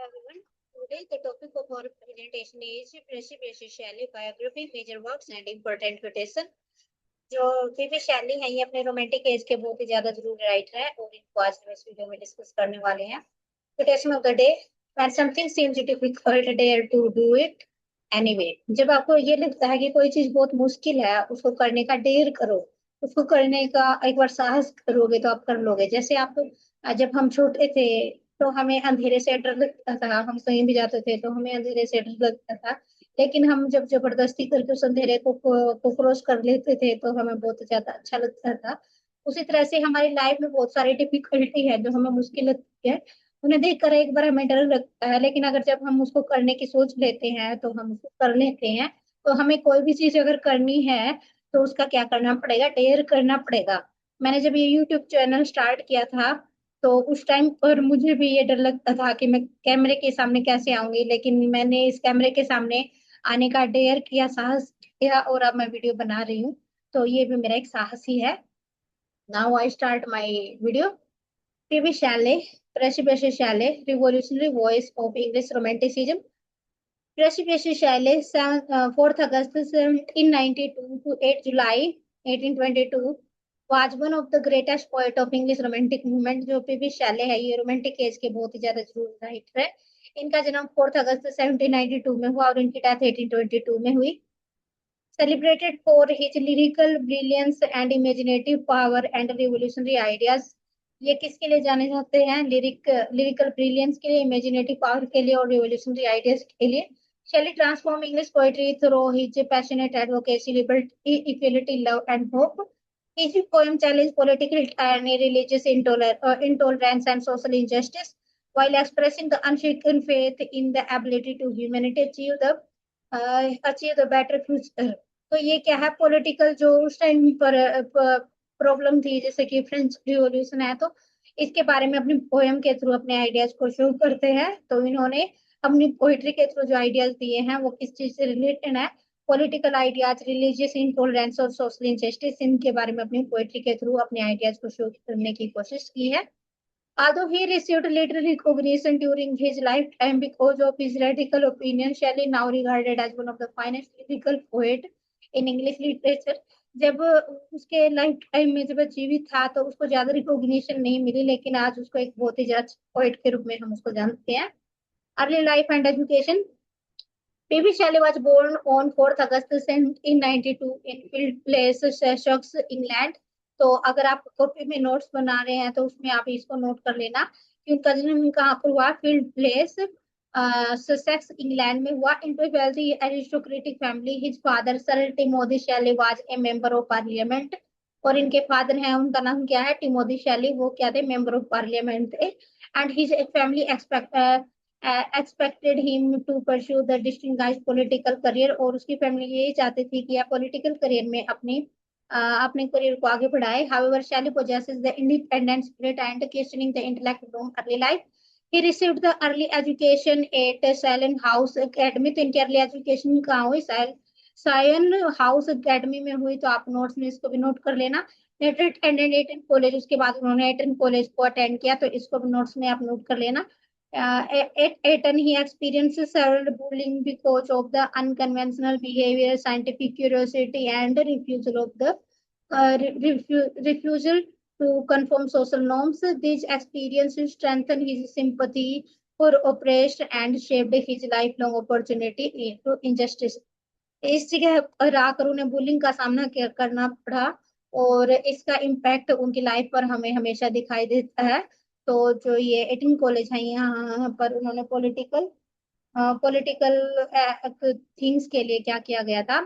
everyone. Today, the topic of our presentation is Percy Shelley biography major works and important quotation. जो PB Shelley है ये अपने romantic as के बहुत ही ज्यादा जरूरी राइटर है और इनको आज हम इस वीडियो में डिस्कस करने वाले हैं। Quotation of the day, when something seems difficult, dare to do it anyway। जब आपको ये लगता है कि कोई चीज बहुत मुश्किल है, उसको करने का डेयर करो, उसको करने का एक बार साहस करोगे तो आप कर लोगे। जैसे आप जब हम छोटे थे तो हमें अंधेरे से डर लगता था, हम कहीं भी जाते थे तो हमें अंधेरे से डर लगता था, लेकिन हम जब जबरदस्ती करके उस अंधेरे को क्रॉस कर लेते थे तो हमें बहुत ज्यादा अच्छा लगता था। उसी तरह से हमारी लाइफ में बहुत सारी डिफिकल्टी है जो हमें मुश्किल लगती है, उन्हें देखकर एक बार हमें डर लगता है, लेकिन अगर जब हम उसको करने की सोच लेते हैं तो हम उसको कर लेते हैं। तो हमें कोई भी चीज अगर करनी है तो उसका क्या करना पड़ेगा, डेयर करना पड़ेगा। मैंने जब ये यूट्यूब चैनल स्टार्ट किया था तो उस टाइम पर मुझे भी ये डर लगता था कि मैं कैमरे के सामने कैसे आऊंगी, लेकिन मैंने इस कैमरे के सामने आने का डेयर किया, साहस किया और अब मैं वीडियो बना रही हूँ। तो ये भी मेरा एक साहस ही है। Now I start my video. P B Shelley, प्रेसिपियस Shelley, revolutionary voice of English romanticism. Precipitation Shelley, 4th August 1792 to 8 July 1822, was one of the greatest poet of English romantic movement। जो पीवी शैले है ये romantic as के बहुत ही ज्यादा जरूरी writer है। इनका जन्म 4 अगस्त 1792 में हुआ और इनकी डेथ 1822 में हुई। Celebrated for his lyrical brilliance and imaginative power and revolutionary ideas। ये किसके लिए जाने जाते हैं? लिरिकल ब्रिलियंस के लिए, इमेजिनेटिव पावर के लिए और रिवोल्यूशनरी आइडियाज के लिए। Shelley transformed English poetry through his passionate advocacy, liberty, equality, love, and hope। His poem challenged political tyranny, religious intolerance, and social injustice, while expressing the unshaken faith in the ability to humanity achieve the better future। तो ये क्या है, political जो उस time पर problem थी, जैसे कि फ्रेंच रिवॉल्यूशन है, तो इसके बारे में अपनी पोएम के थ्रू अपने आइडियाज को शो करते हैं। तो इन्होंने अपनी पोइट्री के थ्रू जो आइडियाज दिए हैं वो किस चीज से रिलेटेड है, पॉलिटिकल आइडियाज, रिलीजियस इंटॉलरेंस और सोशल इंजस्टिस, इनके बारे में अपनी पोइट्री के थ्रू अपने आइडियाज को शो करने की कोशिश की है। Although he received literary recognition during his lifetime because of his radical opinion, Shelley now regarded as one of the finest lyrical poet in English literature। जब उसके लाइफ टाइम में जब जीवित था तो उसको ज्यादा रिकॉग्निशन नहीं मिली, लेकिन आज उसको एक बहुत ही ज्यादा पोएट के रूप में हम उसको जानते हैं। Early life and education. PB Shelley was born on 4th August 1792 in Field Place, Sussex, England। तो अगर आप कॉपी में नोट्स बना रहे हैं तो उसमें आप इसको नोट कर लेना कि उनका जन्म कहाँ पर हुआ, फील्ड प्लेस, ससेक्स, इंग्लैंड में हुआ। Into a wealthy aristocratic family, his father sir Timothy Shelley was a member of parliament. और इनके फादर हैं, उनका नाम क्या है, टिमोथी शैले, वो क्या थे, मेंबर ऑफ पार्लियामेंट थे। And his family expected him to pursue the distinguished political career। और उसकी फैमिली यही चाहती थी कि आप पॉलिटिकल करियर में अपने करियर को आगे बढ़ाए। However, Shelley possesses the independent spirit and questioning the intellect from early life। He received the early education at Sion House Academy। तो इनकी अर्ली एजुकेशन कहाँ हुई, सायन हाउस एकेडमी में हुई। तो आप नोट्स में इसको भी नोट कर लेना। लेटर अटेंडेड एटन कॉलेज, उसके बाद उन्होंने एटन कॉलेज को अटेंड किया, तो इसको भी नोट्स में आप नोट कर लेना। At Eton, he experienced several bullying because of the unconventional behavior, scientific curiosity, and refusal to conform social norms। These experiences strengthened his sympathy for oppressed and shaped his lifelong opportunity to injustice। इस जगह पर आकर उन्हें bullying का सामना करना पड़ा और इसका इम्पैक्ट उनकी लाइफ पर हमें हमेशा दिखाई देता है। तो जो ये एटिन कॉलेज है, यहाँ पर उन्होंने पॉलिटिकल थिंग्स के लिए क्या किया गया था,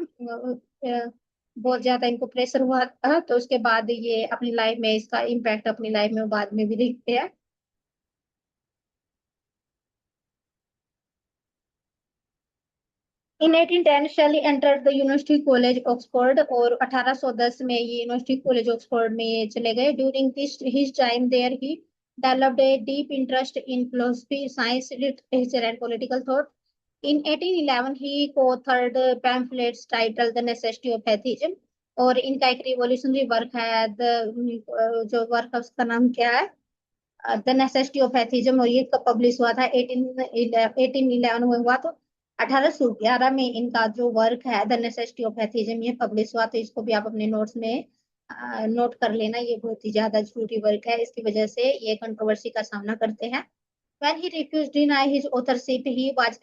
बहुत ज्यादा इनको प्रेशर हुआ था। तो उसके बाद ये अपनी लाइफ में इसका इम्पैक्ट अपनी लाइफ में बाद में भी देखते हैं। In 1810, Shelley entered the University College, Oxford। और 1810 में ये यूनिवर्सिटी कॉलेज ऑक्सफोर्ड में ये चले गए। During his time there, he developed a deep interest in philosophy, science, literature, and political thought। In 1811, he co-authored pamphlets titled The Necessity of Atheism। और इनका एक रिवॉल्यूशनरी वर्क है, जो वर्क है उसका नाम क्या है, द नेसेसिटी ऑफ एथिज्म, और ये कब पब्लिश हुआ था? 1811 में हुआ। तो 1811 में इनका जो वर्क है द नेसेसिटी ऑफ एथिज्म ये पब्लिश हुआ। तो इसको भी आप अपने नोट्स में नोट कर लेना, ये बहुत ही ज्यादा जरूरी वर्क है, इसकी वजह से ये कंट्रोवर्सी का सामना करते हैं। When he refused to deny his authorship, he was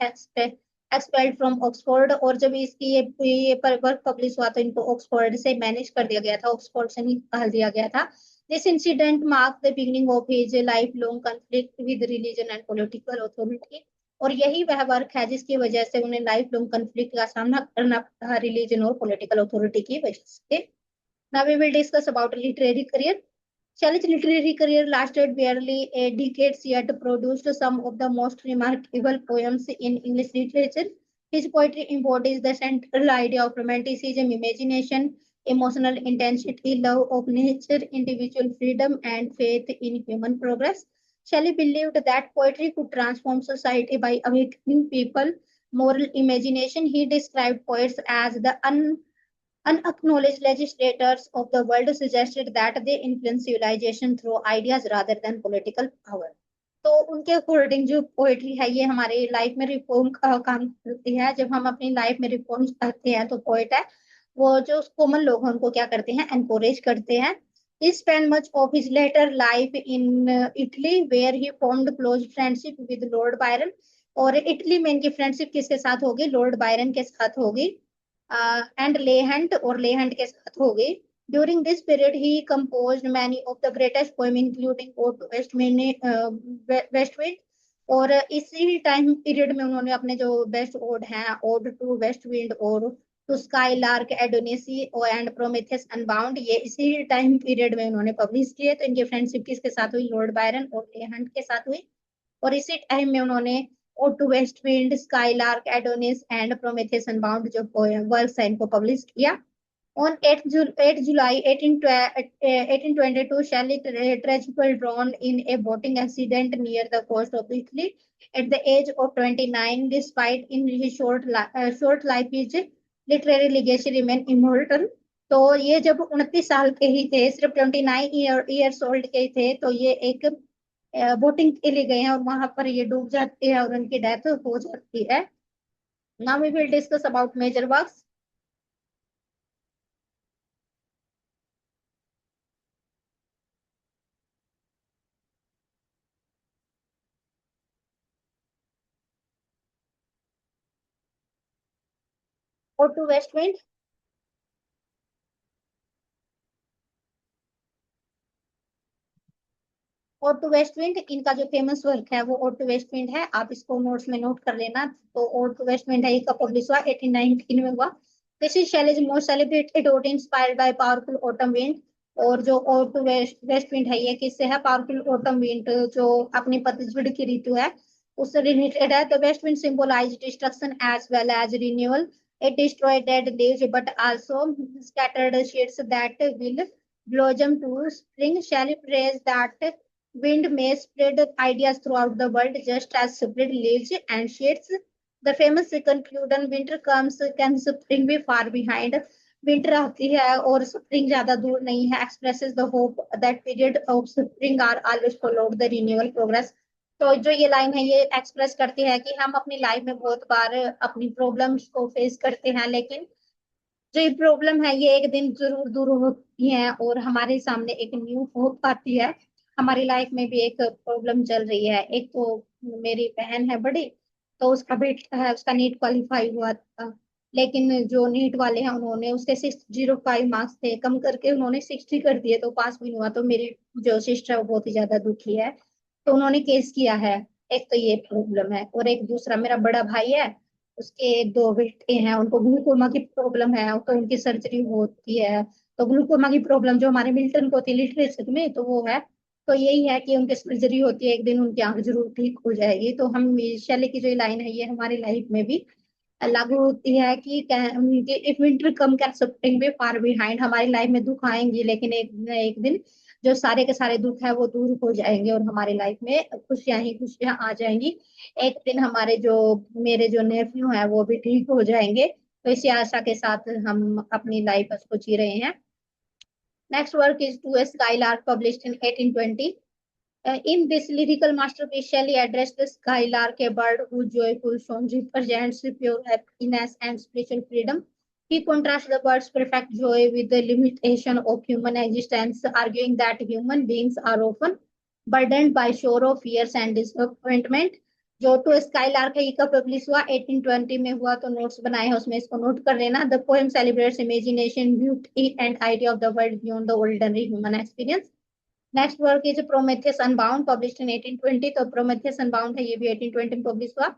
expelled from Oxford। और जब इसकी ये वर्क पब्लिश हुआ तो इनको ऑक्सफोर्ड से मैनेज कर दिया गया था, ऑक्सफोर्ड से निकाल दिया गया था। This incident marked the beginning of his lifelong conflict with religion and political authority। और यही वह वर्क है जिसकी वजह से उन्हें लाइफ लॉन्ग कन्फ्लिक्ट का सामना करना पड़ा रिलीजन और पॉलिटिकल अथॉरिटी की वजह से। Now we will discuss about literary career. Shelley's literary career lasted barely a decade, yet produced some of the most remarkable poems in English literature. His poetry embodies the central idea of romanticism, imagination, emotional intensity, love of nature, individual freedom, and faith in human progress. Shelley believed that poetry could transform society by awakening people moral imagination. He described poets as the unacknowledged legislators of the world, suggested that they influence civilization through ideas rather than political power। तो उनके according जो poetry है ये हमारे life में reform का काम करती है। जब हम अपनी लाइफ में रिफॉर्म करते हैं तो पोएट है वो जो कॉमन लोग हैं उनको क्या करते हैं, एनकरेज करते हैं। He spent much of his later life in Italy, where he formed close friendship with Lord Byron। और इटली में इनकी फ्रेंडशिप किसके साथ होगी? लॉर्ड बायरन के साथ होगी। एंड लेहंट, और लेहंट के साथ हो गई। During this period, he composed many of the greatest poems, including Ode to Westwind। और इसी टाइम पीरियड में उन्होंने अपने जो बेस्ट ओड हैं, ओड टू वेस्टविंड और to skylark, Adonais and Prometheus unbound, ये इसी टाइम पीरियड में उन्होंने पब्लिश किए। तो इनकी फ्रेंडशिप किसके साथ हुई? लॉर्ड बायरन और लेहंट के साथ हुई। और इसी टाइम में उन्होंने ode to west wind, skylark, Adonais and Prometheus unbound जो वर्क्स है इनको पब्लिश किया। On 8 July 1822, Shelley tragically drowned in a boating accident near the coast of Italy at the age of 29, despite in his short life his literary legacy remain immortal। तो ये जब 29 साल के ही थे, सिर्फ 29 ईयर्स ओल्ड के ही थे, तो ये एक बोटिंग के लिए गए हैं और वहां पर ये डूब जाते हैं और उनकी डेथ हो जाती है। Now we will discuss about major works. Ode to west wind, ode to west wind इनका जो फेमस वर्क है वो और टू वेस्ट विंड है, आप इसको नोट्स में नोट कर लेना। तो और टू वेस्ट विंड है, ये कब पब्लिश हुआ? 1819 में हुआ। This is Shelley's most celebrated ode inspired by powerful autumn wind. और जो और टू वेस्ट विंड है ये किससे है? पावरफुल ऑटम विंड जो अपनी पतझड़ की ऋतु है उससे रिलेटेड है। The west wind symbolize destruction as well as renewal. It destroy dead leaves but also scattered seeds that will blossom to spring। Shelley praised that wind may spread ideas throughout the world just as spread leaves and shades। The famous conclusion, winter comes, can spring be far behind? Winter आती है और spring ज्यादा दूर नहीं है, expresses the hope that period of spring are always followed the renewal progress. तो जो ये लाइन है ये एक्सप्रेस करती है कि हम अपनी लाइफ में बहुत बार अपनी प्रॉब्लम्स को फेस करते हैं, लेकिन जो ये प्रॉब्लम है ये एक दिन जरूर दूर होती है और हमारे सामने एक न्यू होप आती है। हमारी लाइफ में भी एक प्रॉब्लम चल रही है। एक तो मेरी बहन है बड़ी, तो उसका बेटा है, उसका नीट क्वालिफाई हुआ था, लेकिन जो नीट वाले हैं उन्होंने उसके 605 मार्क्स थे, कम करके उन्होंने 60 कर दिए तो पास भी नहीं हुआ। तो मेरी जो सिस्टर है वो बहुत ही ज्यादा दुखी है, तो उन्होंने केस किया है। एक तो ये प्रॉब्लम है, और एक दूसरा मेरा बड़ा भाई है, उसके दो बेटे हैं, उनको ग्लूकोमा की प्रॉब्लम है तो उनकी सर्जरी होती है। तो ग्लूकोमा की प्रॉब्लम जो हमारे मिल्टन को होती है लिटरेचर में तो वो है। तो यही है कि उनकी सर्जरी होती है, एक दिन उनकी आंख जरूर ठीक हो जाएगी। तो हम शैली की जो लाइन है ये हमारी लाइफ में भी लागू होती है कि if winter come can spring be far behind. हमारी लाइफ में दुख आएंगी लेकिन एक न एक दिन जो सारे के सारे दुख है वो दूर हो जाएंगे और हमारी लाइफ में खुशियां ही खुशियां आ जाएंगी। एक दिन हमारे जो मेरे जो नेफ्यू है वो भी ठीक हो जाएंगे। तो इसी आशा के साथ हम अपनी लाइफ को जी रहे हैं। Next work is to a skylark published in 1820। In this lyrical masterpiece, Shelley addressed the skylark, a bird whose joyful song represents pure happiness and spiritual freedom. He contrasts the bird's perfect joy with the limitation of human existence, arguing that human beings are often burdened by sorrow, fears, and disappointment. जो to skylark है, का publish हुआ 1820 में हुआ, तो notes बनाए हैं उसमें, इसको नोट कर लेना. The poem celebrates imagination, beauty and idea of the world beyond the ordinary human experience. Next work is Prometheus unbound, published in 1820. तो प्रोमेथियस अनबाउंड है, ये भी 1820 में पब्लिश हुआ.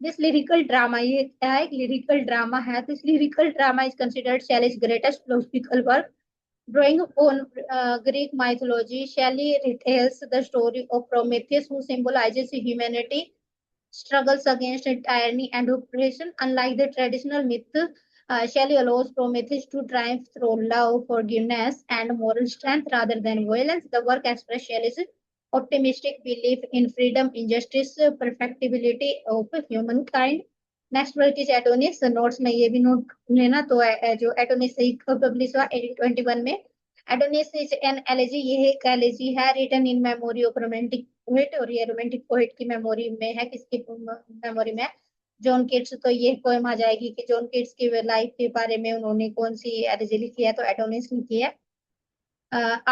दिस लिरिकल ड्रामा, ये क्या है? लिरिकल ड्रामा है. This lyrical drama is considered Shelley's greatest philosophical work. Drawing on Greek mythology, Shelley retells the story of Prometheus, who symbolizes humanity struggles against tyranny and oppression. Unlike the traditional myth, Shelley allows Prometheus to triumph through love, forgiveness, and moral strength rather than violence. The work expresses Shelley's optimistic belief in freedom, injustice, perfectibility of humankind. Next work is Adonais. Notes में ये भी note लेना. तो जो एटोनिस publish हुआ 1821 में. एटोनिस is an elegy, ये एक एलेजी है written in memory of romantic poet, और ये रोमांटिक पोएट की मेमोरी में है. किसकी मेमोरी में? John Keats. तो ये पोएम आ जाएगी कि जॉन किट्स की लाइफ के बारे में उन्होंने कौन सी एलेजी लिखी है, तो एटोनिस लिखी है.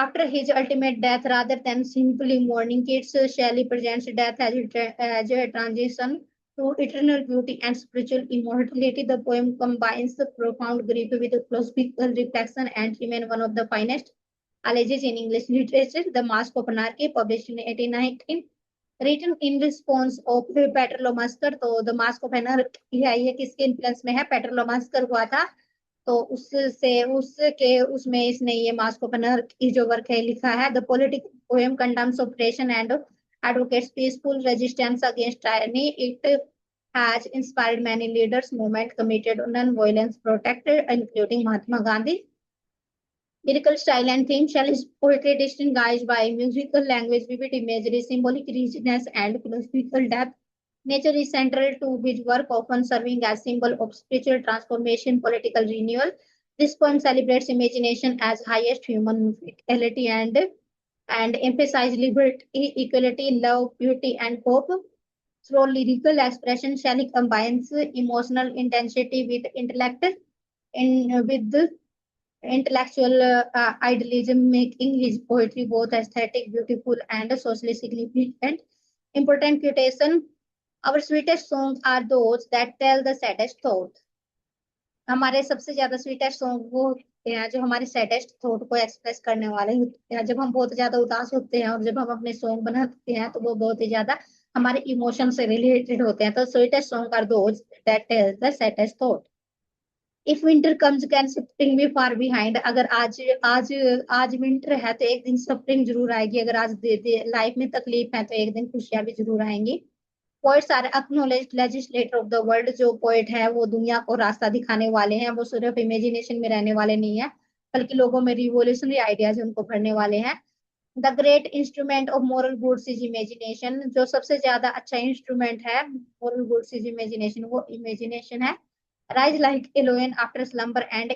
After his ultimate death, rather than simply mourning Keats, Shelley presents death as a transition to eternal beauty and spiritual immortality. The poem combines the profound grief with philosophical reflection and remains one of the finest elegies in English literature. The Mask of Anarchy, published in 1819, written in response of Paternoster. तो The Mask of Anarchy है, ये किसके influence में है? पेट्रोलोमास्कर हुआ था, तो उसमें इसने ये मास्क ओपनर की जो वर्क है लिखा है. The political poem condemns operation and advocates peaceful resistance against tyranny. It has inspired many leaders movement committed on non-violence protected, including Mahatma Gandhi. Lyrical style and theme. Shelley's poetry distinguished by musical language, vivid imagery, symbolic richness, and philosophical depth. Nature is central to his work, often serving as symbol of spiritual transformation, political renewal. This poem celebrates imagination as highest human vitality and emphasizes liberty, equality, love, beauty, and hope. Through lyrical expression, Shelley combines emotional intensity with with intellectual idealism, making his poetry both aesthetic, beautiful, and socially significant. Important quotation. Our sweetest songs are those that tell the saddest thought. हमारे सबसे ज्यादा sweetest song वो होते हैं जो हमारे saddest thought को express करने वाले होते हैं. जब हम बहुत ज्यादा उदास होते हैं और जब हम अपने सॉन्ग बनाते हैं तो वो बहुत ही ज्यादा हमारे इमोशन से रिलेटेड होते हैं. तो sweetest song are those that tell the saddest thought. If winter comes can spring be far behind. अगर आज आज आज विंटर है तो एक दिन स्प्रिंग जरूर आएगी. अगर आज लाइफ में तकलीफ है तो एक दिन खुशियां भी जरूर आएंगी. Poets are acknowledged legislator of the world. जो पोएट है वो दुनिया को रास्ता दिखाने वाले हैं. वो सिर्फ इमेजिनेशन में रहने वाले नहीं है, बल्कि लोगों में रिवोल्यूशनरी आइडियाज उनको भरने वाले हैं. The great instrument of moral goods is imagination. जो सबसे ज्यादा अच्छा इंस्ट्रूमेंट है मोरल गुड्स इज इमेजिनेशन, वो इमेजिनेशन है. Rise like a lion after slumber and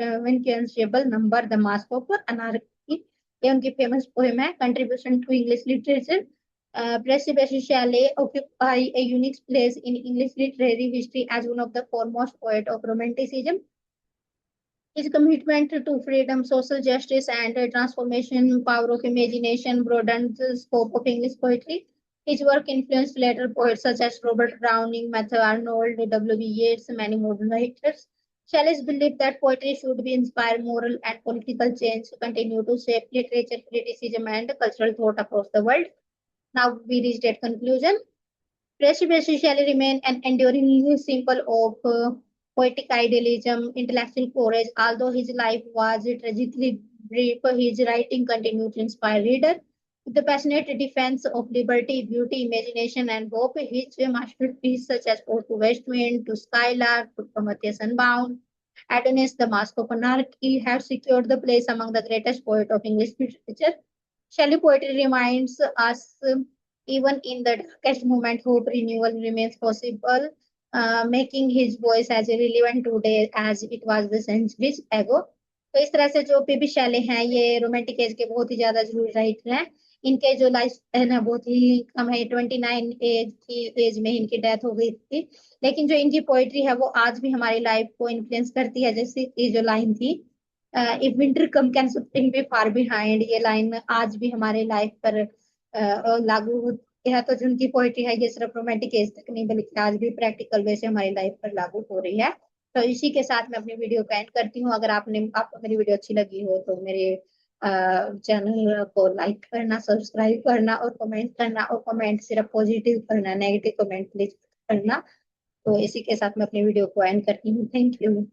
invincible number, the mask of anarchy. ये उनकी फेमस पोएम है. Contribution to English literature. Percy Shelley occupy a unique place in English literary history as one of the foremost poets of Romanticism. His commitment to freedom, social justice, and transformation power of imagination broadened the scope of English poetry. His work influenced later poets such as Robert Browning, Matthew Arnold, W. Yeats, and many modern writers. Shelley's belief that poetry should be inspire moral and political change to continue to shape literature, criticism, and cultural thought across the world. Now we reached at conclusion. Percy Shelley remained an enduring symbol of poetic idealism, intellectual courage. Although his life was tragically brief, his writing continued to inspire readers. With the passionate defense of liberty, beauty, imagination, and hope, his masterpieces such as Ode to West Wind, to Skylark, to Prometheus Unbound, Adonis, The Mask of Anarchy have secured the place among the greatest poets of English literature. Shelley poetry reminds us, even in the darkest moment, hope renewal remains possible, making his voice as relevant today as it was the centuries ago. तो इस तरह से जो PB Shelley हैं ये romantic as के बहुत ही ज्यादा जरूर राइटर हैं। इनके जो लाइफ है ना बहुत ही कम है, 29 एज की एज में इनकी डेथ हो गई थी। लेकिन जो इनकी पोइट्री है वो आज भी हमारी लाइफ को इन्फ्लुएंस करती है। जैसे ये जो लाइन थी, if winter come can spring be far behind, ये लाइन आज भी हमारे लाइफ पर लागू होती है। तो जो उनकी पोइट्री है ये सिर्फ रोमांटिक एज तक नहीं बल्कि आज भी प्रैक्टिकल वे से हमारी लाइफ पर लागू हो रही है। तो इसी के साथ मैं अपनी वीडियो को एंड करती हूँ। अगर आपको मेरी वीडियो अच्छी लगी हो तो मेरे चैनल को लाइक करना, सब्सक्राइब करना और कमेंट करना, और कमेंट सिर्फ पॉजिटिव करना, नेगेटिव कमेंट प्लीज करना। तो इसी के साथ मैं अपनी वीडियो को एंड करती हूँ। Thank you.